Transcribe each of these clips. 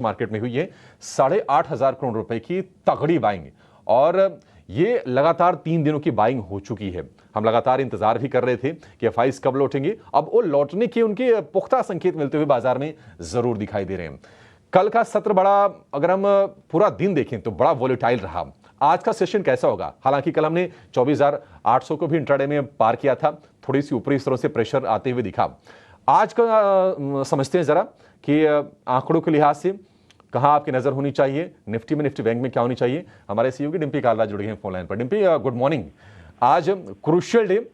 Market में हुई है 8,500 करोड़ रुपए की तगड़ी बाइंग। और ये लगातार 3 दिनों की बाइंग हो चुकी है। हम लगातार इंतजार भी कर रहे थे कि एफआईज कब लौटेंगे। अब वो लौटने के उनके पुख्ता संकेत मिलते हुए बाजार में जरूर दिखाई दे रहे हैं। कल का सत्र बड़ा, अगर हम पूरा दिन देखें तो बड़ा वॉलेटाइल रहा। आज का सेशन कैसा होगा? हालांकि कल हमने 24,800 को भी इंट्राडे में पार किया था, थोड़ी सी ऊपरी स्तरों से प्रेशर आते हुए दिखा। आज का समझते हैं जरा कि आंकड़ों के लिहाज से कहां आपकी नजर होनी चाहिए, निफ्टी में, निफ्टी बैंक में क्या होनी चाहिए। हमारे सीईओ की डिम्पी कालरा जुड़ गए हैं फोन लाइन पर। Dimpy, good morning. आज क्रूशियल डे,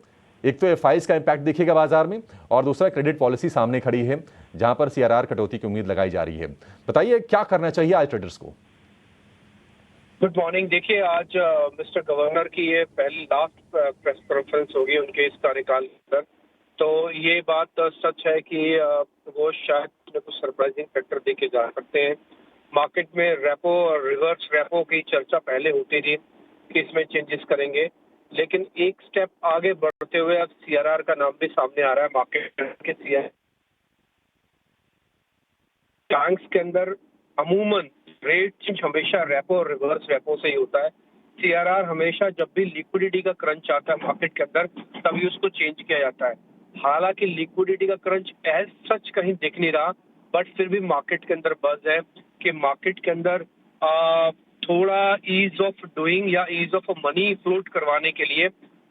एक तो एफआईज का इंपैक्ट दिखेगा बाजार में, और दूसरा क्रेडिट पॉलिसी सामने खड़ी है जहां पर सीआरआर कटौती की उम्मीद लगाई जा रही है। बताइए क्या करना चाहिए आज ट्रेडर्स को? Good morning. देखिए, आज मिस्टर गवर्नर की ये पहली लास्ट प्रेस कॉन्फ्रेंस होगी उनके इस कार्यकाल के अंदर। तो ये बात सच है कि वो शायद कुछ सरप्राइजिंग फैक्टर देके जा सकते हैं। मार्केट में रेपो और रिवर्स रेपो की चर्चा पहले होती थी कि इसमें चेंजेस करेंगे, लेकिन एक स्टेप आगे बढ़ते हुए अब सीआरआर का नाम भी सामने आ रहा है। मार्केट के सीआरआर बैंक्स के अंदर अमूमन रेट चेंज हमेशा रेपो और रिवर्स रेपो से ही होता है। सीआरआर हमेशा जब भी लिक्विडिटी का क्रंच आता है मार्केट के अंदर, तभी उसको चेंज किया जाता है। हालांकि लिक्विडिटी का क्रंच एज सच कहीं दिख नहीं रहा, बट फिर भी मार्केट के अंदर बज़ है कि मार्केट के अंदर थोड़ा ईज ऑफ डूइंग या ईज ऑफ मनी फ्लोट करवाने के लिए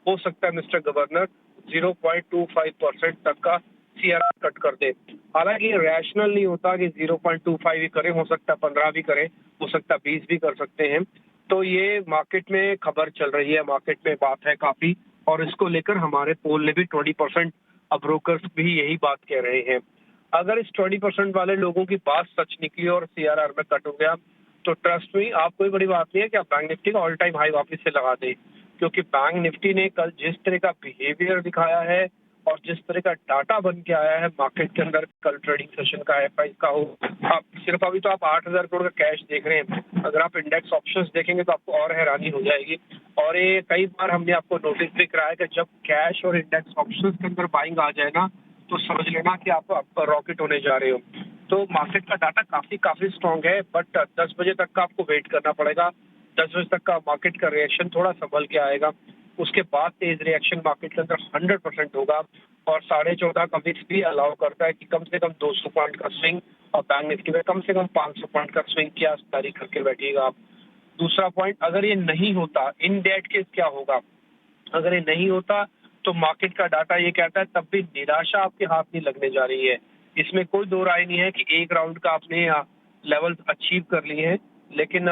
हो सकता है मिस्टर गवर्नर 0.25% तक का सीआरआर कट कर दे। हालांकि रैशनल नहीं होता कि 0.25 ही करें, हो सकता है 15 भी करें, हो सकता है 20 भी कर सकते हैं। तो ये मार्केट में खबर चल रही है, मार्केट में बात है काफी, और इसको लेकर हमारे पोल ने भी 20%, अब ब्रोकर्स भी यही बात कह रहे हैं। अगर इस 20% वाले लोगों की बात सच निकली और सीआरआर में कट हो गया, तो ट्रस्ट में आप, कोई बड़ी बात नहीं है कि आप बैंक निफ्टी का ऑल टाइम हाई वापस से लगा दें, क्योंकि बैंक निफ्टी ने कल जिस तरह का बिहेवियर दिखाया है और जिस तरह का डाटा बन के आया है मार्केट के अंदर, कल ट्रेडिंग सेशन का एफआई का हो, आप सिर्फ अभी तो आप 8,000 करोड़ का कैश देख रहे हैं, अगर आप इंडेक्स ऑप्शंस देखेंगे तो आपको और हैरानी हो जाएगी। और ये कई बार हमने आपको नोटिस भी कराया कि जब कैश और इंडेक्स ऑप्शंस के अंदर बाइंग आ जाए ना, तो समझ लेना कि आप रॉकेट होने जा रहे हो। तो मार्केट का डाटा काफी स्ट्रांग है, बट 10 बजे तक का आपको वेट करना पड़ेगा। 10 बजे तक का मार्केट का रिएक्शन थोड़ा संभल के आएगा, उसके बाद तेज रिएक्शन मार्केट के अंदर 100% होगा। और 14.5 का विक्स भी अलाउ करता है कि कम से कम 200 पॉइंट का स्विंग, और बैंक निफ्टी में कम से कम 500 पॉइंट का स्विंग की आसपास करके बैठिएगा आप। दूसरा पॉइंट, अगर ये नहीं होता, इन डेट केस क्या होगा? अगर ये नहीं होता तो मार्केट का डाटा ये कहता है तब भी निराशा आपके हाथ नहीं लगने जा रही है। इसमें कोई दो राय नहीं है कि एक राउंड का आपने लेवल अचीव कर लिए हैं, लेकिन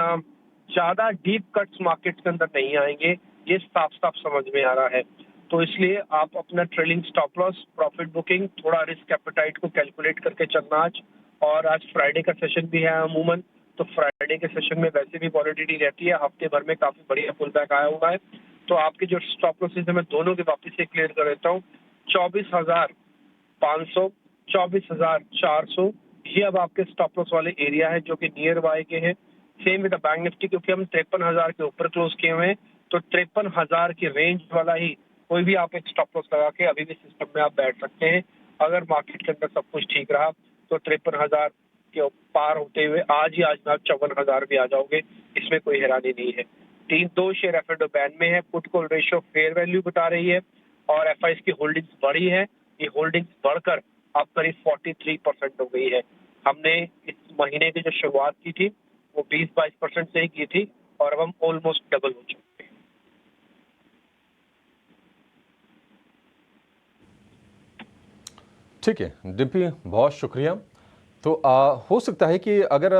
ज्यादा डीप कट्स मार्केट के अंदर नहीं आएंगे, ये साफ साफ समझ में आ रहा है। तो इसलिए आप अपना trailing stop loss, profit booking, थोड़ा रिस्क एपेटाइट को कैलकुलेट करके चलना आज। और आज फ्राइडे का सेशन भी है अमूमन, तो फ्राइडे के सेशन में वैसे भी वॉलेटिलिटी रहती है, हफ्ते भर में काफी बढ़िया पुल बैक आया हुआ है। तो आपके जो स्टॉप लॉसेस है मैं दोनों के वापस से क्लियर कर देता हूँ। 24,500, 24,400, ये अब आपके स्टॉप लॉस वाले एरिया है जो कि नियर बाय के हैं। सेम विद बैंक निफ्टी, क्योंकि हम 53,000 के ऊपर क्लोज किए हुए हैं, तो 53,000 की रेंज वाला ही कोई भी आप एक स्टॉप लॉस लगा के अभी भी सिस्टम में आप बैठ सकते हैं। अगर मार्केट के अंदर सब कुछ ठीक रहा तो 53,000 के पार होते हुए आज में आप 54,000 भी आ जाओगे, इसमें कोई हैरानी नहीं है। 2 शेयर एफ&ओ बैन में है, put call ratio fair value बता रही है, और एफआईज की होल्डिंग्स बढ़ी है। ये होल्डिंग्स बढ़कर अब करीब 43% हो गई है। हमने इस महीने की जो शुरुआत की थी वो 20-22% से ही की थी, और अब हम ऑलमोस्ट डबल हो चुके हैं। ठीक है डिम्पी, बहुत शुक्रिया। तो हो सकता है कि अगर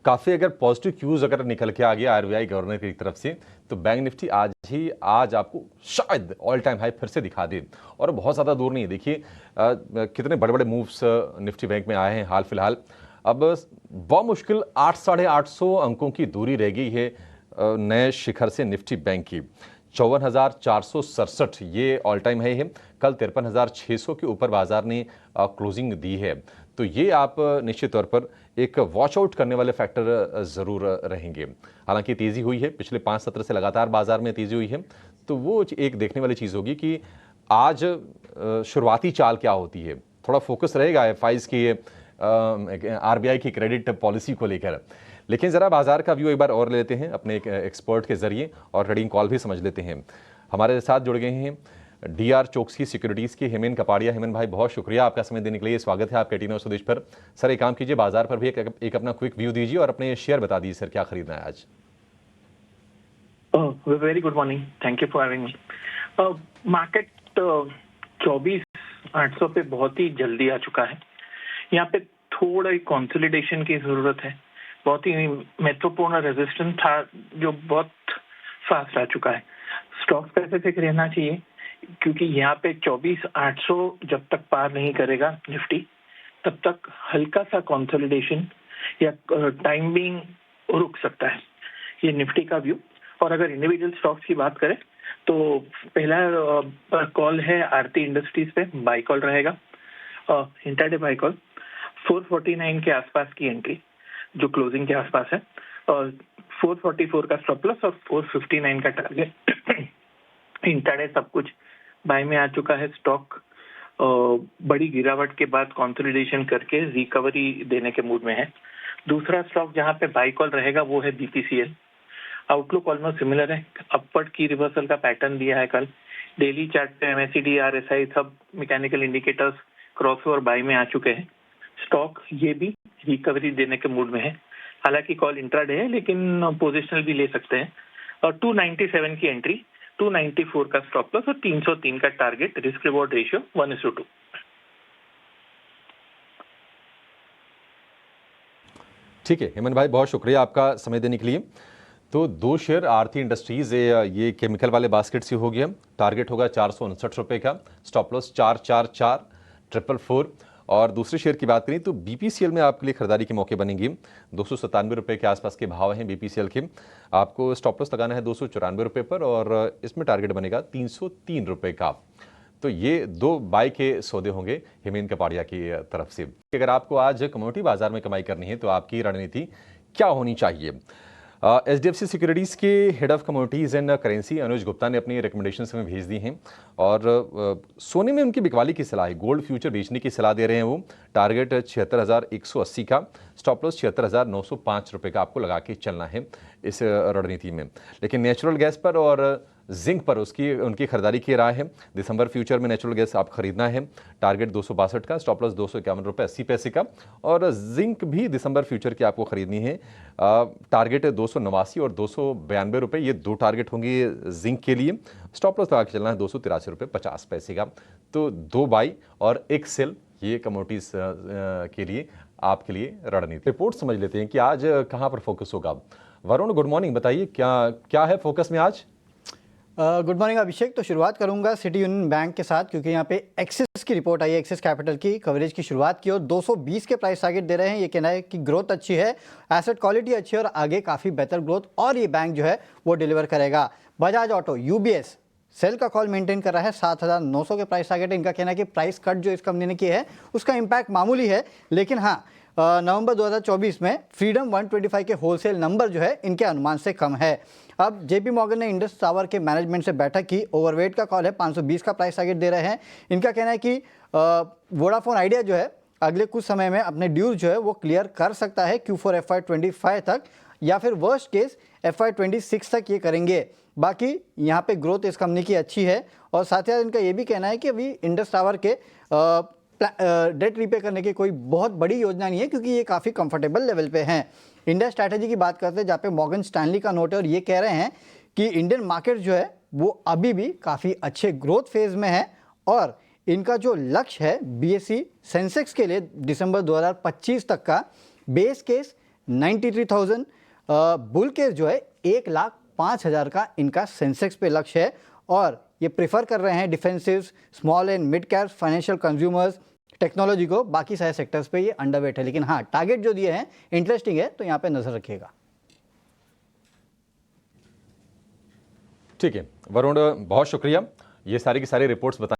काफ़ी अगर पॉजिटिव क्यूज अगर निकल के आ गया आरबीआई गवर्नर की तरफ से, तो बैंक निफ्टी आज आपको शायद ऑल टाइम हाई फिर से दिखा दे, और बहुत ज़्यादा दूर नहीं है। देखिए कितने बड़े बड़े मूव्स निफ्टी बैंक में आए हैं हाल फिलहाल। अब बहुत मुश्किल 800-850 अंकों की दूरी रह गई है नए शिखर से निफ्टी बैंक की। 54,467 ये ऑल टाइम हाई है। कल 53,600 के ऊपर बाजार ने क्लोजिंग दी है। तो ये आप निश्चित तौर पर एक वॉच आउट करने वाले फैक्टर ज़रूर रहेंगे। हालांकि तेज़ी हुई है, पिछले 5 सत्र से लगातार बाजार में तेज़ी हुई है, तो वो एक देखने वाली चीज़ होगी कि आज शुरुआती चाल क्या होती है। थोड़ा फोकस रहेगा एफआईज की आरबीआई की क्रेडिट पॉलिसी को लेकर। लेकिन ज़रा बाजार का व्यू एक बार और ले लेते हैं अपने एक एक्सपर्ट के जरिए और ट्रेडिंग कॉल भी समझ लेते हैं। हमारे साथ जुड़ गए हैं डीआर चोकसी सिक्योरिटीज़ के हेमन कपाड़िया। हेमन भाई, बहुत शुक्रिया आपका समय देने के लिए। स्वागत है आपके टीनो स्वदेश पर। सर, एक काम कीजिए, बाजार पर भी एक अपना क्विक व्यू दीजिए और अपने शेयर बता दीजिए सर, क्या खरीदना है आज। Very good morning, thank you for having me. Market 24,800 पे बहुत ही जल्दी आ चुका है। यहाँ पे थोड़ा ही कंसोलिडेशन की जरूरत है। बहुत ही महत्वपूर्ण रेजिस्टेंस था जो बहुत फास्ट आ चुका है। स्टॉक्स पैसे से रहना चाहिए क्योंकि यहाँ पे 24,800 जब तक पार नहीं करेगा निफ्टी, तब तक हल्का सा कंसोलिडेशन या टाइम बीइंग रुक सकता है। ये निफ्टी का व्यू। और अगर इंडिविजुअल स्टॉक्स की बात करें तो पहला कॉल है आरती इंडस्ट्रीज पे, बाय कॉल रहेगा, इंट्राडे बाय कॉल 449 के आसपास की एंट्री जो क्लोजिंग के आसपास है, और 444 का स्टॉप लॉस और 459 का टारगेट। इंट्राडे सब कुछ बाय में आ चुका है। स्टॉक बड़ी गिरावट के बाद कंसोलिडेशन करके रिकवरी देने के मूड में है। दूसरा स्टॉक जहां पे बाय कॉल रहेगा वो है बीपीसीएल। आउटलुक ऑलमोस्ट सिमिलर है, अपवर्ड की रिवर्सल का पैटर्न दिया है कल। डेली चार्ट पे एमएसीडी, आरएसआई सब मैकेनिकल इंडिकेटर्स क्रॉसओवर बाय में आ चुके हैं। स्टॉक ये भी रिकवरी देने के मूड में है। हालांकि कॉल इंट्राडे है लेकिन पोजिशनल भी ले सकते हैं। और 297 की एंट्री, 294 का स्टॉप लॉस और 303 का टारगेट। Risk reward ratio 1:2। ठीक है हेमन भाई, बहुत शुक्रिया आपका समय देने के लिए। तो दो शेयर आरती इंडस्ट्रीज, ये केमिकल वाले बास्केट से हो गया। टारगेट होगा 459 रुपये का, स्टॉप लॉस 444,444। और दूसरे शेयर की बात करें तो बीपीसीएल में आपके लिए खरीदारी के मौके बनेंगे। 297 रुपये के आसपास के भाव हैं बीपीसीएल के। आपको स्टॉप लॉस लगाना है 294 रुपये पर और इसमें टारगेट बनेगा 303 रुपये का। तो ये दो बाय के सौदे होंगे हेमन कपाड़िया की तरफ से। अगर आपको आज कमोडिटी बाजार में कमाई करनी है तो आपकी रणनीति क्या होनी चाहिए? एचडीएफसी सिक्योरिटीज़ के head of commodities and currency Anuj Gupta ने अपनी रिकमेंडेशंस में भेज दी हैं और सोने में उनकी बिकवाली की सलाह है। गोल्ड फ्यूचर बेचने की सलाह दे रहे हैं वो। टारगेट 76,180 का, स्टॉप लॉस 76,905 रुपये का आपको लगा के चलना है इस रणनीति में। लेकिन नेचुरल गैस पर और जिंक पर उनकी खरीदारी की राय है। दिसंबर फ्यूचर में नेचुरल गैस आप खरीदना है। टारगेट 262 का, स्टॉप लॉस 251 रुपये 80 पैसे का। और जिंक भी दिसंबर फ्यूचर की आपको खरीदनी है। टारगेट 289 और 292 रुपये, ये दो टारगेट होंगे जिंक के लिए। स्टॉप लॉस लगा के चलना है 283 रुपये 50 पैसे का। तो दो बाई और एक सेल, ये कमोडिटीज के लिए आपके लिए रणनीति। रिपोर्ट समझ लेते हैं कि आज कहाँ पर फोकस होगा। वरुण, गुड मॉर्निंग, बताइए क्या है फोकस में आज? गुड मॉर्निंग अभिषेक। तो शुरुआत करूंगा सिटी यूनियन बैंक के साथ क्योंकि यहाँ पे एक्सिस की रिपोर्ट आई है। एक्सिस कैपिटल की कवरेज की शुरुआत की और 220 के प्राइस टारगेट दे रहे हैं। ये कहना है कि ग्रोथ अच्छी है, एसेट क्वालिटी अच्छी है और आगे काफ़ी बेहतर ग्रोथ और ये बैंक जो है वो डिलीवर करेगा। बजाज ऑटो, यूबीएस सेल का कॉल मेंटेन कर रहा है। 7,900 के प्राइस टारगेट है। इनका कहना है कि प्राइस कट जो इस कंपनी ने की है उसका इम्पैक्ट मामूली है, लेकिन हाँ नवंबर 2024 में फ्रीडम 125 के होलसेल नंबर जो है इनके अनुमान से कम है। अब जेपी मॉर्गन ने इंडस टावर के मैनेजमेंट से बैठक की। ओवरवेट का कॉल है, 520 का प्राइस टारगेट दे रहे हैं। इनका कहना है कि वोडाफोन आइडिया जो है अगले कुछ समय में अपने ड्यूज जो है वो क्लियर कर सकता है Q4 FY25 तक, या फिर वर्स्ट केस FY26 तक ये करेंगे। बाकी यहाँ पे ग्रोथ इस कंपनी की अच्छी है और साथ ही साथ इनका ये भी कहना है कि अभी इंडस टावर के डेट रीपे करने की कोई बहुत बड़ी योजना नहीं है क्योंकि ये काफ़ी कंफर्टेबल लेवल पे हैं। इंडिया स्ट्रैटेजी की बात करते हैं जहाँ पे मॉर्गन स्टैनली का नोट है और ये कह रहे हैं कि इंडियन मार्केट जो है वो अभी भी काफ़ी अच्छे ग्रोथ फेज में है और इनका जो लक्ष्य है बीएसई सेंसेक्स के लिए दिसंबर 2025 तक का बेस केस 93,000, बुल केस जो है 1,05,000 का इनका सेंसेक्स पे लक्ष्य है और ये प्रेफर कर रहे हैं defensive, small and mid cap, financial consumers, technology को। बाकी सारे सेक्टर्स पे ये अंडरवेट है, लेकिन हाँ टारगेट जो दिए हैं इंटरेस्टिंग है तो यहाँ पे नजर रखिएगा। ठीक है वरुण, बहुत शुक्रिया ये सारी की सारी रिपोर्ट्स बता